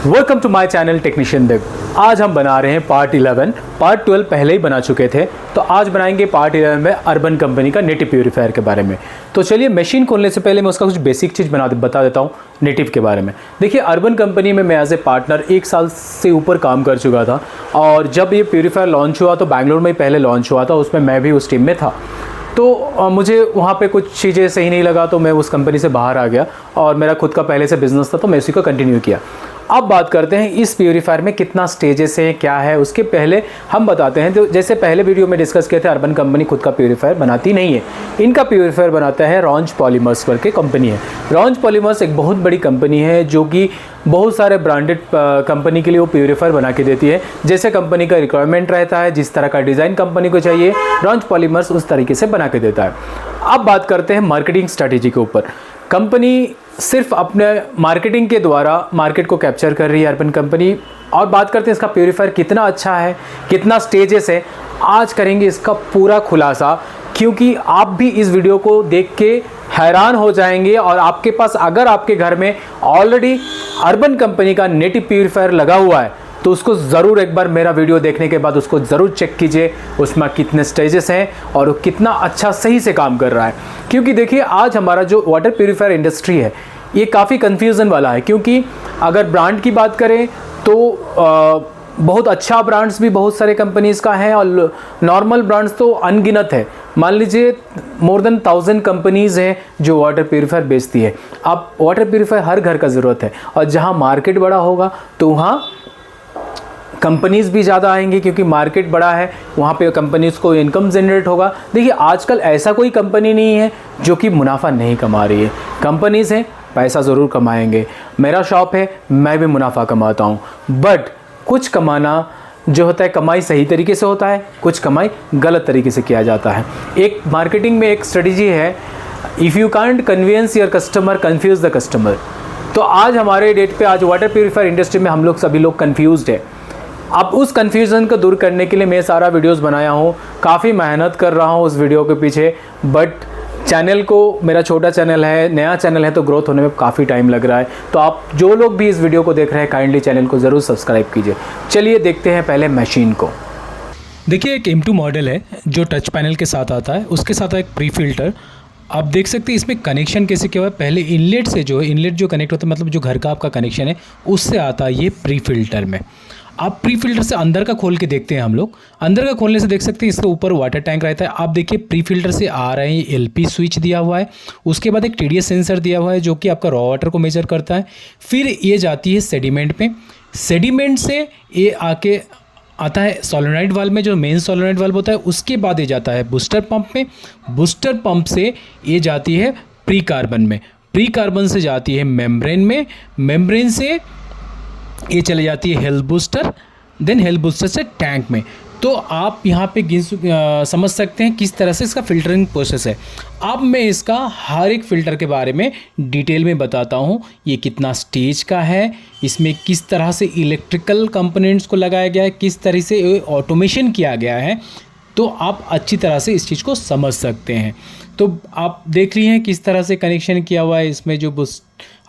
Welcome to my channel technician Dev. आज हम बना रहे हैं पार्ट 11। पार्ट 12 पहले ही बना चुके थे, तो आज बनाएंगे पार्ट 11 में अर्बन कंपनी का नेटिव प्यूरीफायर के बारे में। तो चलिए, मशीन खोलने से पहले मैं उसका कुछ बेसिक चीज़ बता देता हूँ नेटिव के बारे में। देखिए, अर्बन कंपनी में मैं एज ए पार्टनर 1 साल से ऊपर काम कर चुका था, और जब ये प्यूरीफायर लॉन्च हुआ तो बैंगलोर में ही पहले लॉन्च हुआ था, उसमें मैं भी उस टीम में था। तो मुझे वहाँ पे कुछ चीज़ें सही नहीं लगा, तो मैं उस कंपनी से बाहर आ गया, और मेरा खुद का पहले से बिज़नेस था, तो मैं उसी को कंटिन्यू किया। अब बात करते हैं इस प्यूरीफायर में कितना स्टेजेस हैं, क्या है। उसके पहले हम बताते हैं, तो जैसे पहले वीडियो में डिस्कस किए थे, अर्बन कंपनी खुद का प्यूरीफायर बनाती नहीं है। इनका प्यूरीफायर बनाता है रॉन्च पॉलीमर्स करके कंपनी है। रॉन्च पॉलीमर्स एक बहुत बड़ी कंपनी है जो कि बहुत सारे ब्रांडेड कंपनी के लिए वो प्यूरीफायर बना के देती है। जैसे कंपनी का रिक्वायरमेंट रहता है, जिस तरह का डिज़ाइन कंपनी को चाहिए, रॉन्च पॉलीमर्स उस तरीके से बना के देता है। अब बात करते हैं मार्केटिंग स्ट्रैटेजी के ऊपर। कंपनी सिर्फ अपने मार्केटिंग के द्वारा मार्केट को कैप्चर कर रही है अर्बन कंपनी। और बात करते हैं इसका प्यूरीफायर कितना अच्छा है, कितना स्टेजेस है। आज करेंगे इसका पूरा खुलासा, क्योंकि आप भी इस वीडियो को देख के हैरान हो जाएंगे। और आपके पास अगर आपके घर में ऑलरेडी अर्बन कंपनी का नेटिव प्यूरीफायर लगा हुआ है, तो उसको ज़रूर एक बार मेरा वीडियो देखने के बाद उसको ज़रूर चेक कीजिए, उसमें कितने स्टेजेस हैं और वो कितना अच्छा सही से काम कर रहा है। क्योंकि देखिए, आज हमारा जो वाटर प्यूरीफायर इंडस्ट्री है, ये काफ़ी कन्फ्यूज़न वाला है। क्योंकि अगर ब्रांड की बात करें तो बहुत अच्छा ब्रांड्स भी बहुत सारे कंपनीज़ का है, और नॉर्मल ब्रांड्स तो अनगिनत है। मान लीजिए मोर देन 1000 कंपनीज़ हैं जो वाटर प्यूरीफायर बेचती है। अब वाटर प्यूरीफायर हर घर का ज़रूरत है, और जहाँ मार्केट बड़ा होगा तो वहाँ कंपनीज़ भी ज़्यादा आएंगी, क्योंकि मार्केट बड़ा है, वहाँ पे कंपनीज़ को इनकम जनरेट होगा। देखिए, आजकल ऐसा कोई कंपनी नहीं है जो कि मुनाफा नहीं कमा रही है। कंपनीज़ हैं, पैसा ज़रूर कमाएंगे। मेरा शॉप है, मैं भी मुनाफा कमाता हूँ। बट कुछ कमाना जो होता है, कमाई सही तरीके से होता है, कुछ कमाई गलत तरीके से किया जाता है। एक मार्केटिंग में एक स्ट्रेटजी है, if you can't convince your customer, confuse the customer. तो आज हमारे डेट पे आज वाटर प्यूरीफायर इंडस्ट्री में हम लोग सभी लोग कन्फ्यूज़्ड है। अब उस कन्फ्यूज़न को दूर करने के लिए मैं सारा वीडियोस बनाया हूँ, काफ़ी मेहनत कर रहा हूँ उस वीडियो के पीछे। बट चैनल को, मेरा छोटा चैनल है, नया चैनल है, तो ग्रोथ होने में काफ़ी टाइम लग रहा है। तो आप जो लोग भी इस वीडियो को देख रहे हैं, काइंडली चैनल को ज़रूर सब्सक्राइब कीजिए। चलिए देखते हैं पहले मशीन को। देखिए, एक M2 मॉडल है जो टच पैनल के साथ आता है, उसके साथ एक प्री फिल्टर। आप देख सकते हैं इसमें कनेक्शन कैसे किया हुआ है। पहले इनलेट से जो है, इनलेट जो कनेक्ट होता है, मतलब जो घर का आपका कनेक्शन है, उससे आता है ये प्री फिल्टर में। आप प्री फिल्टर से अंदर का खोल के देखते हैं हम लोग। अंदर का खोलने से देख सकते हैं इसके ऊपर वाटर टैंक रहता है। आप देखिए, प्री फिल्टर से आ रहे हैं LP स्विच दिया हुआ है, उसके बाद एक TDS सेंसर दिया हुआ है जो कि आपका रॉ वाटर को मेजर करता है। फिर ये जाती है सेडिमेंट पे, सेडिमेंट से ये आके आता है सोलेनॉइड वाल्व में, जो मेन सोलेनॉइड वाल्व होता है। उसके बाद ये जाता है बूस्टर पंप में, बूस्टर पंप से ये जाती है प्री कार्बन में, प्री कार्बन से जाती है मेम्ब्रेन में, मेम्ब्रेन से ये चले जाती है health booster, then health booster से टैंक में। तो आप यहाँ पे समझ सकते हैं किस तरह से इसका फिल्टरिंग प्रोसेस है। अब मैं इसका हर एक फ़िल्टर के बारे में डिटेल में बताता हूँ। ये कितना स्टेज का है, इसमें किस तरह से इलेक्ट्रिकल कंपोनेंट्स को लगाया गया है, किस तरह से ऑटोमेशन किया गया है, तो आप अच्छी तरह से इस चीज़ को समझ सकते हैं। तो आप देख रही हैं किस तरह से कनेक्शन किया हुआ है। इसमें जो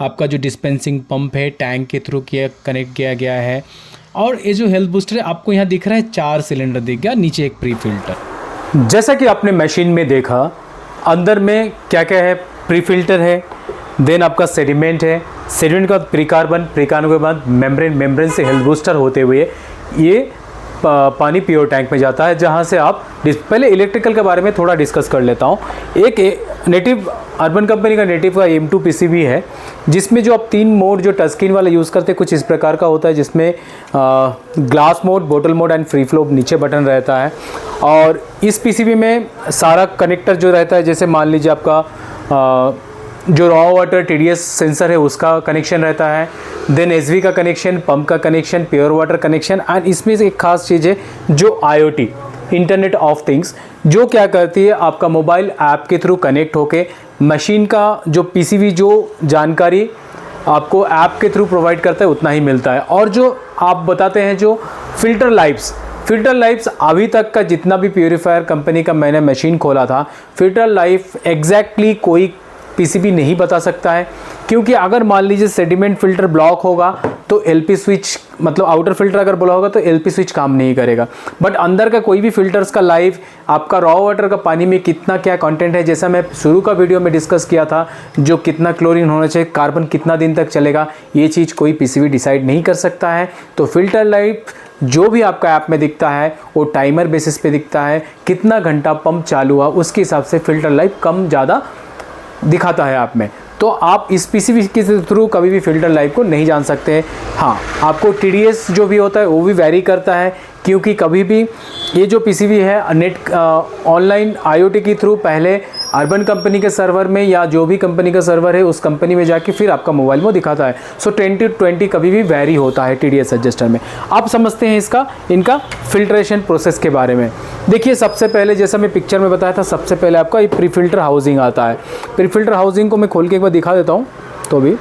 आपका जो डिस्पेंसिंग पंप है, टैंक के थ्रू कनेक्ट किया गया है। और ये जो हेल्थ बूस्टर है, आपको यहाँ दिख रहा है 4 सिलेंडर दिख गया, नीचे एक प्री फिल्टर। जैसा कि आपने मशीन में देखा, अंदर में क्या क्या है, प्री फिल्टर है, देन आपका सेडिमेंट है, सेडिमेंट के बाद प्री कार्बन, प्री कार्बन के बाद मेम्ब्रेन, मेम्ब्रेन से हेल्थ बूस्टर होते हुए ये पानी प्योर टैंक में जाता है, जहाँ से आप पहले इलेक्ट्रिकल के बारे में थोड़ा डिस्कस कर लेता हूँ। एक नेटिव अर्बन कंपनी का नेटिव का M2 PCB है, जिसमें जो आप 3 मोड जो टच स्क्रीन वाला यूज़ करते हैं, कुछ इस प्रकार का होता है, जिसमें ग्लास मोड, बोतल मोड एंड फ्री फ्लो नीचे बटन रहता है। और इस PCB में सारा कनेक्टर जो रहता है, जैसे मान लीजिए आपका जो रॉ वाटर TDS सेंसर है उसका कनेक्शन रहता है, देन SV का कनेक्शन, पंप का connection, pure water connection. And इसमें से एक खास चीज़ है जो IoT, इंटरनेट ऑफ थिंग्स, जो क्या करती है, आपका मोबाइल ऐप के थ्रू कनेक्ट होके मशीन का जो PCB जो जानकारी आपको ऐप के थ्रू प्रोवाइड करता है उतना ही मिलता है। और जो आप बताते हैं जो फिल्टर लाइफ्स अभी तक का जितना भी प्यूरीफायर कंपनी का मैंने मशीन खोला था, फिल्टर लाइफ एग्जैक्टली कोई PCB नहीं बता सकता है। क्योंकि अगर मान लीजिए सेडिमेंट फिल्टर ब्लॉक होगा तो एलपी स्विच मतलब आउटर फिल्टर अगर बोला होगा तो एलपी स्विच काम नहीं करेगा। बट अंदर का कोई भी फिल्टर्स का लाइफ, आपका रॉ वाटर का पानी में कितना क्या कंटेंट है, जैसा मैं शुरू का वीडियो में डिस्कस किया था, जो कितना क्लोरीन होना चाहिए, कार्बन कितना दिन तक चलेगा, ये चीज़ कोई पीसीबी डिसाइड नहीं कर सकता है। तो फिल्टर लाइफ जो भी आपका ऐप में दिखता है वो टाइमर बेसिस पे दिखता है, कितना घंटा पंप चालू हुआ उसके हिसाब से फिल्टर लाइफ कम ज़्यादा दिखाता है ऐप में। तो आप इस पीसीबी के थ्रू कभी भी फिल्टर लाइफ को नहीं जान सकते हैं। हाँ, आपको टीडीएस जो भी होता है वो भी वैरी करता है, क्योंकि कभी भी ये जो पीसीबी है नेट ऑनलाइन आईओटी के थ्रू पहले अर्बन कंपनी के सर्वर में या जो भी कंपनी का सर्वर है उस कंपनी में जाके फिर आपका मोबाइल में दिखाता है। सो 2020 कभी भी वैरी होता है टीडीएस एडजस्टर में। आप समझते हैं इनका फिल्ट्रेशन प्रोसेस के बारे में। देखिए, सबसे पहले जैसा मैं पिक्चर में बताया था, सबसे पहले आपका ये प्री फिल्टर हाउसिंग आता है। प्री फिल्टर हाउसिंग को मैं खोल के एक बार दिखा देता हूँ। तो भी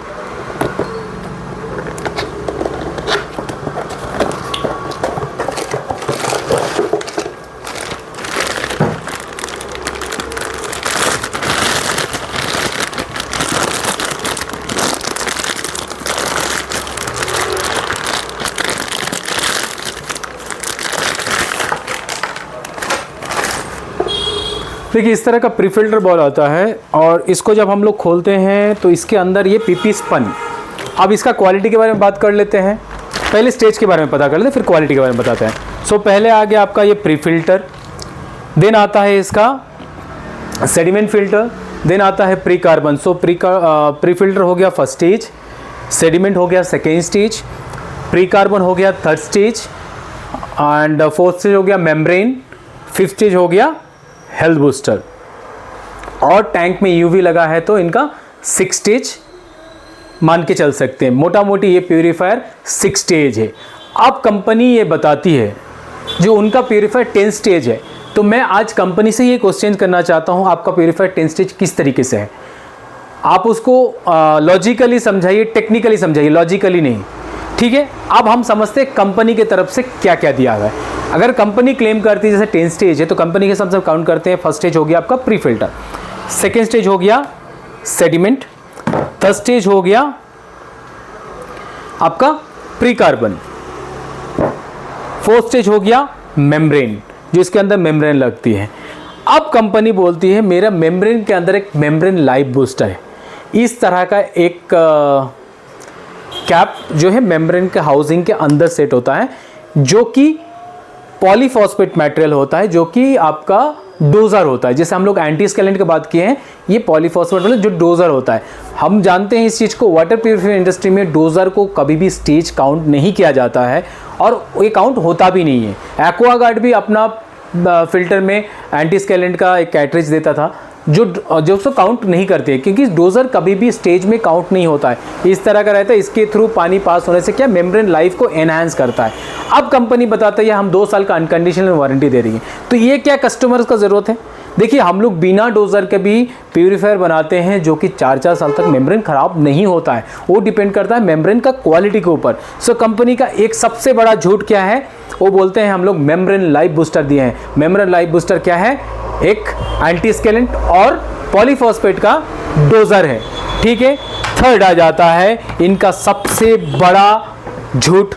देखिए, इस तरह का प्री फिल्टर बॉल आता है और इसको जब हम लोग खोलते हैं तो इसके अंदर ये पीपी स्पन। अब इसका क्वालिटी के बारे में बात कर लेते हैं। पहले स्टेज के बारे में पता कर लेते हैं, फिर क्वालिटी के बारे में बताते हैं। सो पहले आ गया आपका ये प्री फिल्टर, देन आता है इसका सेडिमेंट फिल्टर, देन आता है प्री कार्बन। सो प्री फिल्टर हो गया फर्स्ट स्टेज, सेडिमेंट हो गया सेकेंड स्टेज, प्री कार्बन हो गया third stage and fourth stage हो गया मेम्ब्रेन, फिफ्थ स्टेज हो गया हेल्थ बूस्टर। और टैंक में यूवी लगा है तो इनका 6 स्टेज मान के चल सकते हैं। मोटा मोटी ये प्यूरीफायर 6 स्टेज है। अब कंपनी ये बताती है जो उनका प्यूरीफायर 10 स्टेज है। तो मैं आज कंपनी से ये क्वेश्चन करना चाहता हूँ, आपका प्यूरीफायर 10 स्टेज किस तरीके से है? आप उसको लॉजिकली समझाइए, टेक्निकली समझाइए, लॉजिकली नहीं। ठीक है, अब हम समझते हैं कंपनी की तरफ से क्या क्या दिया हुआ है। अगर कंपनी क्लेम करती है जैसे 10 स्टेज है तो कंपनी के हिसाब से काउंट करते हैं। फर्स्ट स्टेज हो गया आपका प्री फिल्टर, सेकेंड स्टेज हो गया सेडिमेंट, थर्ड स्टेज हो गया आपका प्री कार्बन, फोर्थ स्टेज हो गया मेम्ब्रेन, जो इसके अंदर मेम्ब्रेन लगती है। अब कंपनी बोलती है मेरा मेम्ब्रेन के अंदर एक मेम्ब्रेन लाइफ बूस्टर है। इस तरह का एक कैप जो है मेम्ब्रेन के हाउसिंग के अंदर सेट होता है, जो कि पॉलीफॉस्फेट मटेरियल होता है, जो कि आपका डोजर होता है। जैसे हम लोग एंटी स्केलेंट की बात किए हैं, ये पॉलीफॉस्फेट मतलब जो डोजर होता है। हम जानते हैं इस चीज़ को, वाटर प्यूरिफायर इंडस्ट्री में डोजर को कभी भी स्टेज काउंट नहीं किया जाता है और ये काउंट होता भी नहीं है। एक्वागार्ड भी अपना फिल्टर में एंटी स्केलेंट का एक कैटरेज देता था जो उसको काउंट नहीं करते, क्योंकि डोजर कभी भी स्टेज में काउंट नहीं होता है। इस तरह का रहता है, इसके थ्रू पानी पास होने से क्या मेम्ब्रेन लाइफ को एनहांस करता है। अब कंपनी बताता है हम 2 साल का अनकंडीशनल वारंटी दे रही है। तो ये क्या कस्टमर्स का ज़रूरत है? देखिए, हम लोग बिना डोजर के भी प्यूरीफायर बनाते हैं जो कि 4-4 साल तक मेम्ब्रेन ख़राब नहीं होता है। वो डिपेंड करता है मेम्ब्रेन का क्वालिटी के ऊपर। सो कंपनी का एक सबसे बड़ा झूठ क्या है? वो बोलते हैं हम लोग मेम्ब्रेन लाइफ बूस्टर दिए हैं। मेम्ब्रेन लाइफ बूस्टर क्या है? एक एंटी स्केलेंट और पॉलीफॉस्फेट का डोजर है। ठीक है, थर्ड आ जाता है इनका सबसे बड़ा झूठ,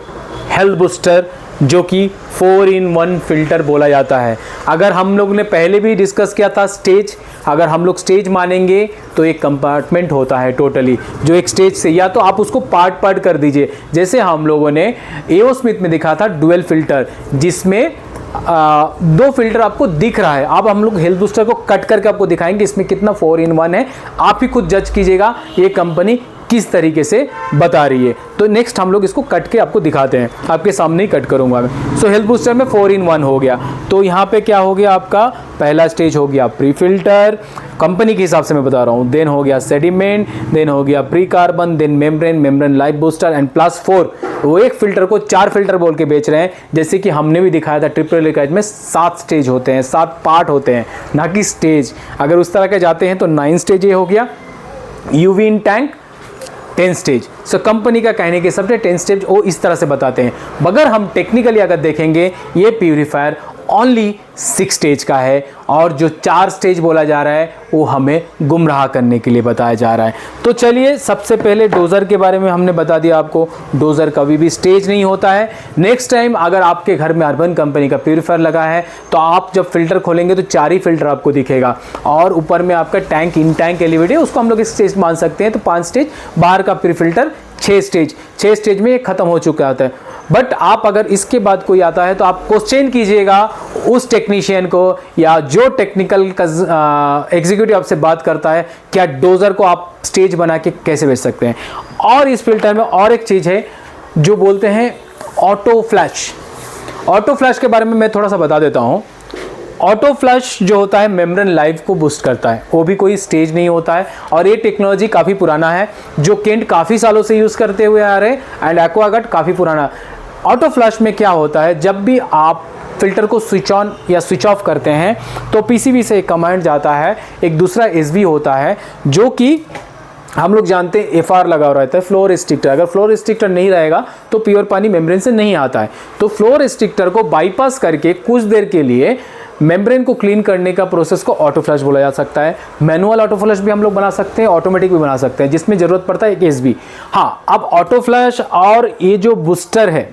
हेल्थ बूस्टर, जो कि 4-in-1 फिल्टर बोला जाता है। अगर हम लोग ने पहले भी डिस्कस किया था स्टेज, अगर हम लोग स्टेज मानेंगे तो एक कंपार्टमेंट होता है टोटली, जो एक स्टेज से, या तो आप उसको पार्ट कर दीजिए। जैसे हम लोगों ने एओ स्मिथ में दिखा था डुअल फिल्टर, जिसमें 2 फिल्टर आपको दिख रहा है। अब हम लोग हेल्थ बूस्टर को कट करके आपको दिखाएंगे इसमें कितना 4-in-1 है। आप ही खुद जज कीजिएगा ये कंपनी किस तरीके से बता रही है। तो नेक्स्ट हम लोग इसको कट के आपको दिखाते हैं, आपके सामने ही कट करूंगा मैं। सो हेल्थ बूस्टर में 4-in-1 हो गया। तो यहाँ पे क्या हो गया, आपका पहला स्टेज हो गया प्री फिल्टर, कंपनी के हिसाब से मैं बता रहा हूँ, देन हो गया सेडिमेंट, देन हो गया pre carbon, then membrane life booster and +4। वो एक फिल्टर को 4 फिल्टर बोल के बेच रहे हैं। जैसे कि हमने भी दिखाया था ट्रिपल हेलिकाइज में 7 स्टेज होते हैं, 7 पार्ट होते हैं, ना कि स्टेज। अगर उस तरह के जाते हैं तो 9 स्टेज ये हो गया। यूवी इन टैंक 10 स्टेज। सो कंपनी का कहने के सबसे 10 स्टेज वो इस तरह से बताते हैं। मगर हम टेक्निकली अगर देखेंगे, ये प्यूरीफायर ओनली 6 स्टेज का है, और जो 4 स्टेज बोला जा रहा है वो हमें गुमराह करने के लिए बताया जा रहा है। तो चलिए सबसे पहले डोज़र के बारे में हमने बता दिया आपको, डोज़र कभी भी स्टेज नहीं होता है। नेक्स्ट टाइम अगर आपके घर में अर्बन कंपनी का प्यूरीफायर लगा है तो आप जब फिल्टर खोलेंगे तो 4 ही फिल्टर आपको दिखेगा, और ऊपर में आपका टैंक इन टैंक एलिवेट है, उसको हम लोग स्टेज मान सकते हैं। तो 5 स्टेज, बाहर का प्री फिल्टर 6 स्टेज में ये खत्म हो चुका होता है। बट आप अगर इसके बाद कोई आता है तो आप क्वेश्चन कीजिएगा उस टेक्नीशियन को, या जो टेक्निकल एग्जीक्यूटिव आपसे बात करता है, क्या डोज़र को आप स्टेज बना के कैसे बेच सकते हैं। और इस फिल्टर में और एक चीज़ है जो बोलते हैं ऑटो फ्लैश। ऑटो फ्लैश के बारे में मैं थोड़ा सा बता देता हूँ। ऑटो फ्लश जो होता है मेम्ब्रेन लाइफ को बूस्ट करता है, वो भी कोई स्टेज नहीं होता है, और ये टेक्नोलॉजी काफ़ी पुराना है, जो केंट काफ़ी सालों से यूज़ करते हुए आ रहे हैं, एंड एक्वागार्ड काफ़ी पुराना। ऑटो फ्लश में क्या होता है, जब भी आप फिल्टर को स्विच ऑन या स्विच ऑफ करते हैं तो पीसीबी से एक कमांड जाता है, एक दूसरा एसबी होता है जो कि हम लोग जानते हैं एफआर लगा रहता है, फ्लो रिस्ट्रिक्टर। अगर फ्लो रिस्ट्रिक्टर नहीं रहेगा तो प्योर पानी मेम्ब्रेन से नहीं आता है। तो फ्लो रिस्ट्रिक्टर को बाईपास करके कुछ देर के लिए मेम्ब्रेन को क्लीन करने का प्रोसेस को ऑटो फ्लश बोला जा सकता है। मैनुअल ऑटो फ्लश भी हम लोग बना सकते हैं, ऑटोमेटिक भी बना सकते हैं, जिसमें ज़रूरत पड़ता है एक एसबी। हाँ, अब ऑटो फ्लश और ये जो बूस्टर है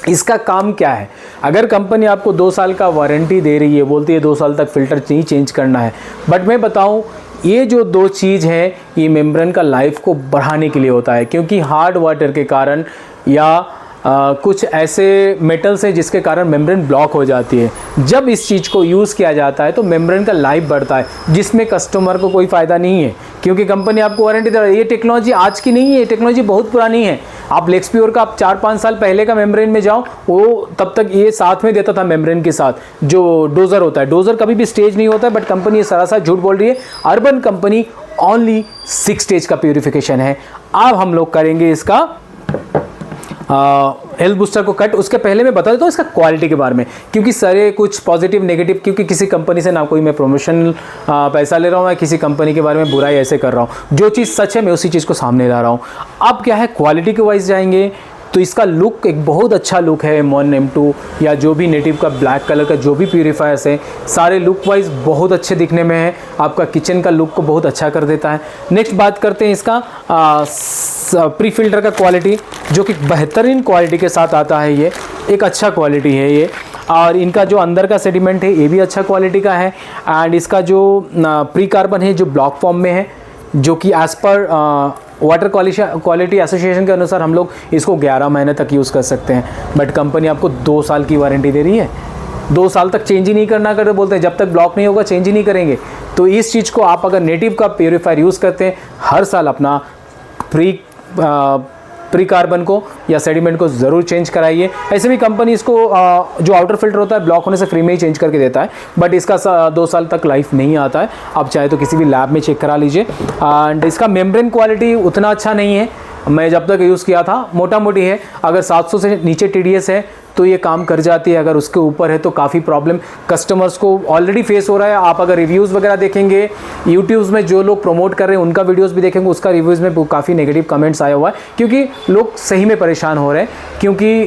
इसका काम क्या है। अगर कंपनी आपको 2 साल का वारंटी दे रही है, बोलती है 2 साल तक फिल्टर नहीं चेंज करना है, बट मैं बताऊं ये जो 2 चीज़ है ये मेम्ब्रेन का लाइफ को बढ़ाने के लिए होता है, क्योंकि हार्ड वाटर के कारण या कुछ ऐसे मेटल्स हैं जिसके कारण मेम्ब्रेन ब्लॉक हो जाती है। जब इस चीज़ को यूज़ किया जाता है तो मेम्ब्रेन का लाइफ बढ़ता है, जिसमें कस्टमर को कोई फ़ायदा नहीं है, क्योंकि कंपनी आपको वारंटी दे रही है। ये टेक्नोलॉजी आज की नहीं है, ये टेक्नोलॉजी बहुत पुरानी है। आप लेक्सप्योर का आप 4-5 साल पहले का मेम्ब्रेन में जाओ, वो तब तक ये साथ में देता था मेम्ब्रेन के साथ जो डोज़र होता है। डोज़र कभी भी स्टेज नहीं होता है, बट कंपनी ये सरासर झूठ बोल रही है। अर्बन कंपनी ओनली 6 स्टेज का प्यूरिफिकेशन है। अब हम लोग करेंगे इसका हेल्थ बूस्टर को कट। उसके पहले मैं बता देता हूँ इसका क्वालिटी के बारे में, क्योंकि सारे कुछ पॉजिटिव नेगेटिव, क्योंकि किसी कंपनी से ना कोई मैं प्रमोशन पैसा ले रहा हूँ, मैं किसी कंपनी के बारे में बुराई ऐसे कर रहा हूँ। जो चीज़ सच है मैं उसी चीज़ को सामने ला रहा हूँ। अब क्या है, क्वालिटी के वाइज जाएंगे तो इसका लुक एक बहुत अच्छा लुक है। M1 M2 या जो भी नेटिव का ब्लैक कलर का जो भी प्यूरीफायर्स है, सारे लुक वाइज बहुत अच्छे दिखने में है, आपका किचन का लुक को बहुत अच्छा कर देता है। नेक्स्ट बात करते हैं इसका प्री फिल्टर का क्वालिटी, जो कि बेहतरीन क्वालिटी के साथ आता है। ये एक अच्छा क्वालिटी है ये, और इनका जो अंदर का सेडिमेंट है ये भी अच्छा क्वालिटी का है। एंड इसका जो प्री कार्बन है जो ब्लॉक फॉर्म में है, जो कि as per water quality association के अनुसार हम लोग इसको 11 महीने तक यूज़ कर सकते हैं, बट कंपनी आपको 2 साल की वारंटी दे रही है। 2 साल तक चेंज ही नहीं करना, कर बोलते हैं जब तक ब्लॉक नहीं होगा चेंज ही नहीं करेंगे। तो इस चीज़ को आप अगर नेटिव का प्यूरीफायर यूज़ करते हैं, हर साल अपना प्री कार्बन को या सेडिमेंट को ज़रूर चेंज कराइए। ऐसे भी कंपनी इसको जो आउटर फिल्टर होता है ब्लॉक होने से फ्री में ही चेंज करके देता है, बट इसका 2 साल तक लाइफ नहीं आता है। आप चाहे तो किसी भी लैब में चेक करा लीजिए। एंड इसका मेम्ब्रेन क्वालिटी उतना अच्छा नहीं है, मैं जब तक यूज़ किया था मोटा मोटी है। अगर 700 से नीचे TDS है तो ये काम कर जाती है, अगर उसके ऊपर है तो काफ़ी प्रॉब्लम कस्टमर्स को ऑलरेडी फेस हो रहा है। आप अगर रिव्यूज़ वगैरह देखेंगे यूट्यूब्स में, जो लोग प्रमोट कर रहे हैं उनका वीडियोस भी देखेंगे, उसका रिव्यूज़ में काफ़ी नेगेटिव कमेंट्स आया हुआ है, क्योंकि लोग सही में परेशान हो रहे हैं, क्योंकि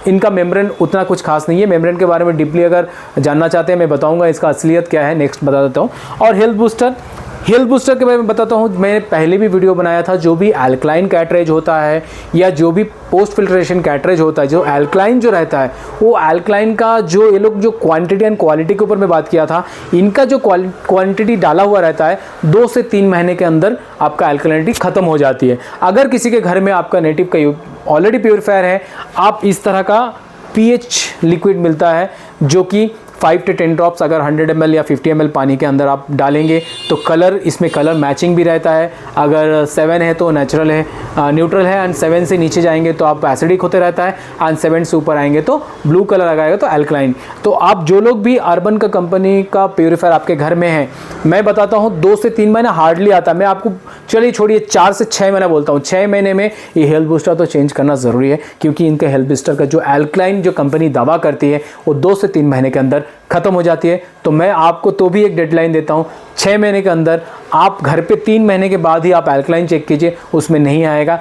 इनका मेम्ब्रेन उतना कुछ खास नहीं है। मेम्ब्रेन के बारे में डीपली अगर जानना चाहते हैं मैं बताऊँगा इसका असलियत क्या है, नेक्स्ट बता देता हूँ। और हेल्थ बूस्टर के बारे में बताता हूँ। मैंने पहले भी वीडियो बनाया था, जो भी एल्कलाइन कैटरेज होता है या जो भी पोस्ट फिल्ट्रेशन कैटरेज होता है, जो एल्कलाइन जो रहता है, वो एल्कलाइन का जो ये लोग जो क्वांटिटी एंड क्वालिटी के ऊपर मैं बात किया था, इनका जो क्वांटिटी डाला हुआ रहता है 2 से 3 महीने के अंदर आपका एल्कलाइनिटी ख़त्म हो जाती है। अगर किसी के घर में आपका नेटिव का ऑलरेडी प्योरीफायर है, आप इस तरह का pH लिक्विड मिलता है, जो कि 5 से 10 ड्रॉप्स अगर 100 ml या 50 ml पानी के अंदर आप डालेंगे तो कलर, इसमें कलर मैचिंग भी रहता है। अगर 7 है तो नेचुरल है, न्यूट्रल है, एंड 7 से नीचे जाएंगे तो आप एसिडिक होते रहता है, एंड 7 से ऊपर आएंगे तो ब्लू कलर लगाएगा तो अल्कलाइन। तो आप जो लोग भी अर्बन का कंपनी का प्योरीफायर आपके घर में है, मैं बताता हूँ 2 से 3 महीना हार्डली आता है। मैं आपको चलिए छोड़िए 4 से 6 महीना बोलता हूँ, 6 महीने में ये हेल्थ बूस्टर तो चेंज करना ज़रूरी है, क्योंकि इनका हेल्थ बूस्टर का जो अल्कलाइन जो कंपनी दावा करती है वो 2 से 3 महीने के अंदर ख़त्म हो जाती है। तो मैं आपको तो भी एक डेडलाइन देता हूँ, 6 महीने के अंदर। आप घर पे 3 महीने के बाद ही आप अल्कलाइन चेक कीजिए, उसमें नहीं आएगा।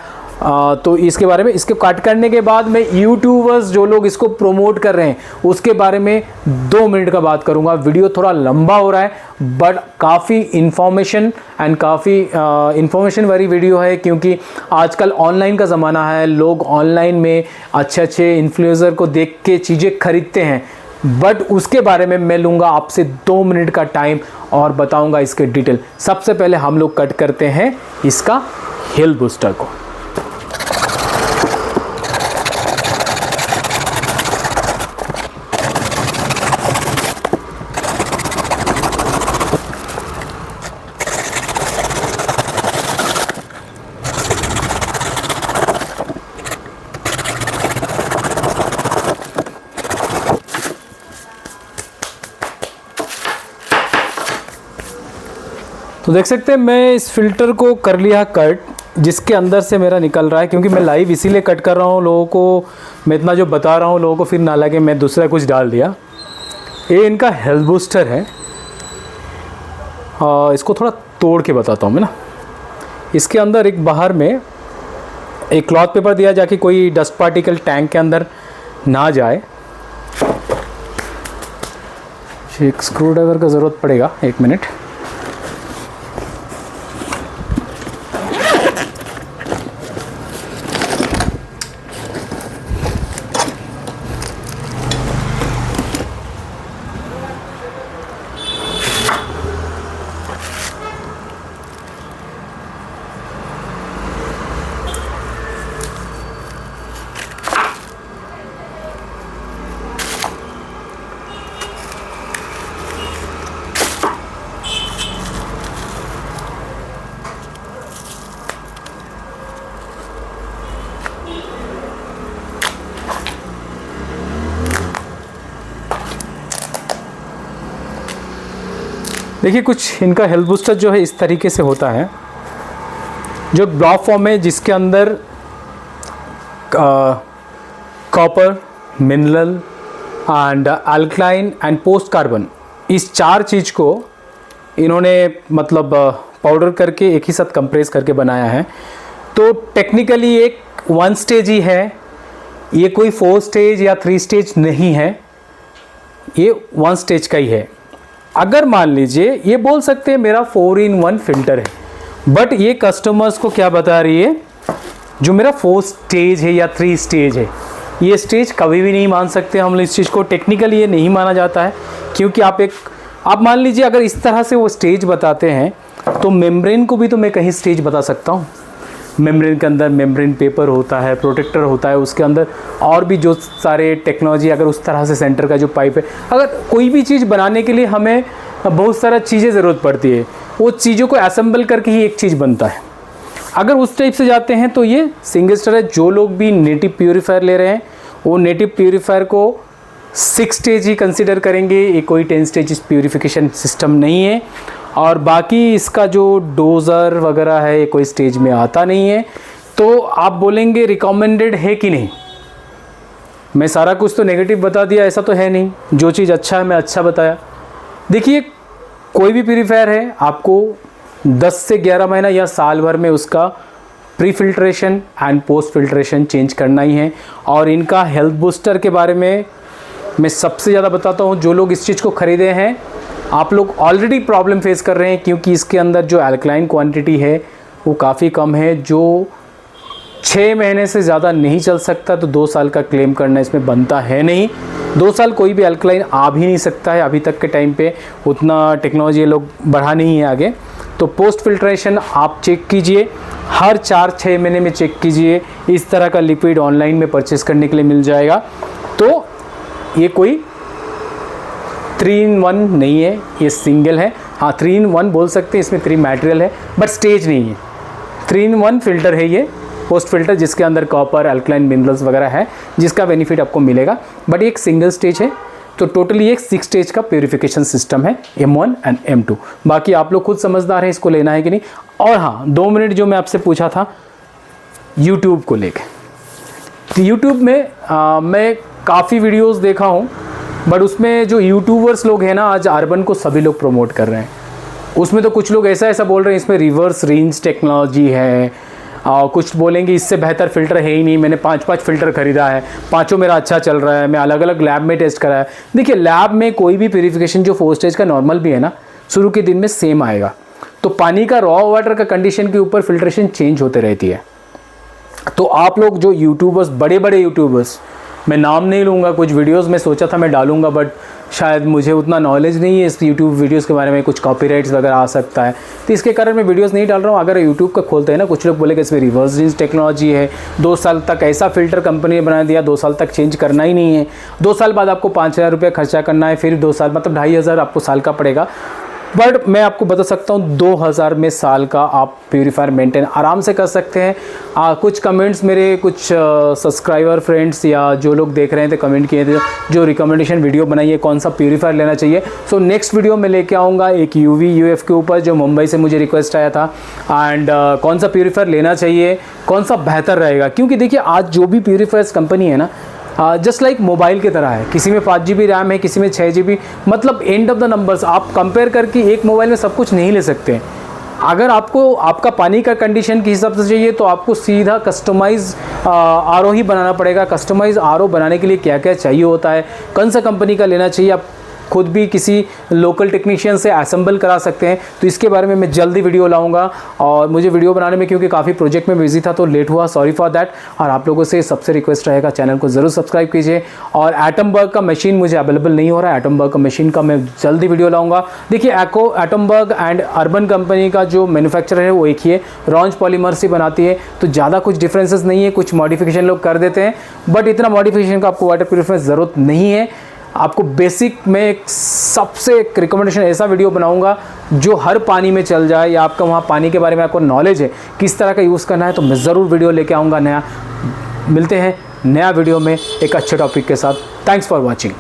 तो इसके बारे में, इसके कट करने के बाद मैं यूट्यूबर्स जो लोग इसको प्रमोट कर रहे हैं उसके बारे में 2 मिनट का बात करूंगा। वीडियो थोड़ा लंबा हो रहा है बट काफ़ी इंफॉर्मेशन एंड काफ़ी इंफॉर्मेशन वाली वीडियो है, क्योंकि आजकल ऑनलाइन का ज़माना है, लोग ऑनलाइन में अच्छे अच्छे इन्फ्लुएंसर को देख के चीज़ें खरीदते हैं। बट उसके बारे में मैं लूँगा आपसे 2 मिनट का टाइम और बताऊँगा इसके डिटेल। सबसे पहले हम लोग कट करते हैं इसका हेल्थ बूस्टर को। तो देख सकते हैं मैं इस फिल्टर को कर लिया कट, जिसके अंदर से मेरा निकल रहा है, क्योंकि मैं लाइव इसीलिए कट कर रहा हूँ, लोगों को मैं इतना जो बता रहा हूँ लोगों को फिर ना लगे मैं दूसरा कुछ डाल दिया। ये इनका हेल्थ बूस्टर है। इसको थोड़ा तोड़ के बताता हूँ मैं ना। इसके अंदर एक बाहर में एक क्लॉथ पेपर दिया जाके कोई डस्ट पार्टिकल टैंक के अंदर ना जाए। एक स्क्रू ड्राइवर का ज़रूरत पड़ेगा, 1 मिनट। देखिए कुछ इनका हेल्थ बूस्टर जो है इस तरीके से होता है, जो ब्लॉक फॉर्म है, जिसके अंदर copper, mineral and alkaline and post carbon, इस 4 चीज़ को इन्होंने मतलब पाउडर करके एक ही साथ कंप्रेस करके बनाया है। तो टेक्निकली एक 1 स्टेज ही है, ये कोई 4 स्टेज या 3 स्टेज नहीं है, ये 1 स्टेज का ही है। अगर मान लीजिए ये बोल सकते हैं मेरा 4-in-1 फिल्टर है, बट ये कस्टमर्स को क्या बता रही है, जो मेरा 4 स्टेज है या 3 स्टेज है, ये स्टेज कभी भी नहीं मान सकते हम इस चीज़ को। टेक्निकली ये नहीं माना जाता है, क्योंकि आप मान लीजिए अगर इस तरह से वो स्टेज बताते हैं तो मेम्ब्रेन को भी तो मैं कहीं स्टेज बता सकता हूँ। मेम्ब्रेन के अंदर मेम्ब्रेन पेपर होता है, प्रोटेक्टर होता है, उसके अंदर और भी जो सारे टेक्नोलॉजी, अगर उस तरह से सेंटर का जो पाइप है, अगर कोई भी चीज़ बनाने के लिए हमें बहुत सारा चीज़ें ज़रूरत पड़ती है, वो चीज़ों को असेंबल करके ही एक चीज़ बनता है। अगर उस टाइप से जाते हैं तो ये सिंगल स्टेज है। जो लोग भी नेटिव प्यूरीफायर ले रहे हैं वो नेटिव प्यूरीफायर को 6 स्टेज ही कंसिडर करेंगे, ये कोई 10 स्टेज प्यूरिफिकेशन सिस्टम नहीं है। और बाकी इसका जो डोज़र वगैरह है ये कोई स्टेज में आता नहीं है। तो आप बोलेंगे रिकमेंडेड है कि नहीं, मैं सारा कुछ तो नेगेटिव बता दिया, ऐसा तो है नहीं। जो चीज़ अच्छा है मैं अच्छा बताया। देखिए कोई भी प्यूरीफायर है, आपको 10 से 11 महीना या साल भर में उसका pre filtration and post filtration change करना ही है। और इनका हेल्थ बूस्टर के बारे में मैं सबसे ज़्यादा बताता हूँ, जो लोग इस चीज़ को ख़रीदे हैं आप लोग ऑलरेडी प्रॉब्लम फेस कर रहे हैं, क्योंकि इसके अंदर जो अल्कलाइन क्वांटिटी है वो काफ़ी कम है, जो 6 महीने से ज़्यादा नहीं चल सकता। तो 2 साल का क्लेम करना इसमें बनता है नहीं। 2 साल कोई भी अल्कलाइन आ भी नहीं सकता है, अभी तक के टाइम पे उतना टेक्नोलॉजी लोग बढ़ा नहीं है आगे। तो पोस्ट फिल्ट्रेशन आप चेक कीजिए, हर 4-6 महीने में चेक कीजिए। इस तरह का लिक्विड ऑनलाइन में परचेस करने के लिए मिल जाएगा। तो ये कोई 3-in-1 नहीं है, ये सिंगल है। हाँ 3-in-1 बोल सकते हैं, इसमें 3 मटेरियल है बट स्टेज नहीं है। 3-in-1 फिल्टर है ये, पोस्ट फिल्टर, जिसके अंदर कॉपर, अल्कलाइन, मिनरल्स वगैरह है, जिसका बेनिफिट आपको मिलेगा। बट ये एक सिंगल स्टेज है, तो टोटली एक 6 स्टेज का प्यूरिफिकेशन सिस्टम है, M1 एंड M2। बाकी आप लोग खुद समझदार हैं इसको लेना है कि नहीं। और हाँ 2 मिनट जो मैं आपसे पूछा था यूट्यूब को लेकर, तो यूट्यूब में मैं काफ़ी वीडियोस देखा हूँ, बट उसमें जो यूट्यूबर्स लोग हैं ना, आज अर्बन को सभी लोग प्रमोट कर रहे हैं। उसमें तो कुछ लोग ऐसा बोल रहे हैं इसमें रिवर्स रेंज टेक्नोलॉजी है, कुछ बोलेंगे इससे बेहतर फ़िल्टर है ही नहीं, मैंने 5 फ़िल्टर ख़रीदा है, पाँचों मेरा अच्छा चल रहा है, मैं अलग अलग लैब में टेस्ट करा है। देखिए लैब में कोई भी प्यूरिफिकेशन जो 4 स्टेज का नॉर्मल भी है ना, शुरू के दिन में सेम आएगा। तो पानी का रॉ वाटर का कंडीशन के ऊपर फिल्ट्रेशन चेंज होते रहती है। तो आप लोग जो यूट्यूबर्स, बड़े बड़े यूट्यूबर्स, मैं नाम नहीं लूँगा, कुछ वीडियोस में सोचा था मैं डालूँगा, बट शायद मुझे उतना नॉलेज नहीं है इस यूट्यूब वीडियोस के बारे में, कुछ कॉपीराइट्स वगैरह आ सकता है, तो इसके कारण मैं वीडियोस नहीं डाल रहा हूँ। अगर यूट्यूब का खोलते हैं ना, कुछ लोग बोलेंगे इसमें रिवर्स जीन्स टेक्नोलॉजी है, 2 साल तक ऐसा फ़िल्टर कंपनी ने बना दिया, 2 साल तक चेंज करना ही नहीं है, 2 साल बाद आपको 5,000 रुपये खर्चा करना है, फिर 2 साल मतलब 2,500 आपको साल का पड़ेगा। बट मैं आपको बता सकता हूँ 2000 में साल का आप प्यूरीफायर मेंटेन आराम से कर सकते हैं। कुछ कमेंट्स मेरे कुछ सब्सक्राइबर फ्रेंड्स या जो लोग देख रहे थे कमेंट किए थे, जो रिकमेंडेशन वीडियो बनाई है कौन सा प्यूरीफायर लेना चाहिए। सो नेक्स्ट वीडियो में लेके आऊँगा एक UV UF के ऊपर, जो मुंबई से मुझे रिक्वेस्ट आया था, एंड कौन सा प्यूरीफायर लेना चाहिए, कौन सा बेहतर रहेगा। क्योंकि देखिए आज जो भी प्यूरीफायर्स कंपनी है ना, जस्ट लाइक मोबाइल की तरह है, किसी में 5 GB रैम है, किसी में 6 GB, मतलब एंड ऑफ द नंबर्स आप कंपेयर करके एक मोबाइल में सब कुछ नहीं ले सकते। अगर आपको आपका पानी का कंडीशन के हिसाब से चाहिए तो आपको सीधा कस्टमाइज़ RO ही बनाना पड़ेगा। कस्टमाइज़ RO बनाने के लिए क्या क्या चाहिए होता है, कौन सा कंपनी का लेना चाहिए, आप खुद भी किसी लोकल टेक्नीशियन से असेंबल करा सकते हैं। तो इसके बारे में मैं जल्दी वीडियो लाऊंगा, और मुझे वीडियो बनाने में क्योंकि काफ़ी प्रोजेक्ट में बिजी था तो लेट हुआ, सॉरी फॉर दैट। और आप लोगों से सबसे रिक्वेस्ट रहेगा चैनल को ज़रूर सब्सक्राइब कीजिए। और एटमबर्ग का मशीन मुझे अवेलेबल नहीं हो रहा है, एटमबर्ग का मशीन का मैं जल्दी वीडियो लाऊंगा। देखिए एटमबर्ग एंड अर्बन कंपनी का जो मैन्युफैक्चरर है वो एक ही है, रॉन्ज पॉलीमर से बनाती है, तो ज़्यादा कुछ डिफरेंसेस नहीं है, कुछ मॉडिफिकेशन लोग कर देते हैं, बट इतना मॉडिफिकेशन का आपको वाटर प्यूरिफायर ज़रूरत नहीं है। आपको बेसिक में एक सबसे एक रिकमेंडेशन ऐसा वीडियो बनाऊंगा जो हर पानी में चल जाए, या आपका वहाँ पानी के बारे में आपको नॉलेज है किस तरह का यूज़ करना है, तो मैं ज़रूर वीडियो लेके आऊँगा नया। मिलते हैं नया वीडियो में एक अच्छे टॉपिक के साथ। Thanks for watching.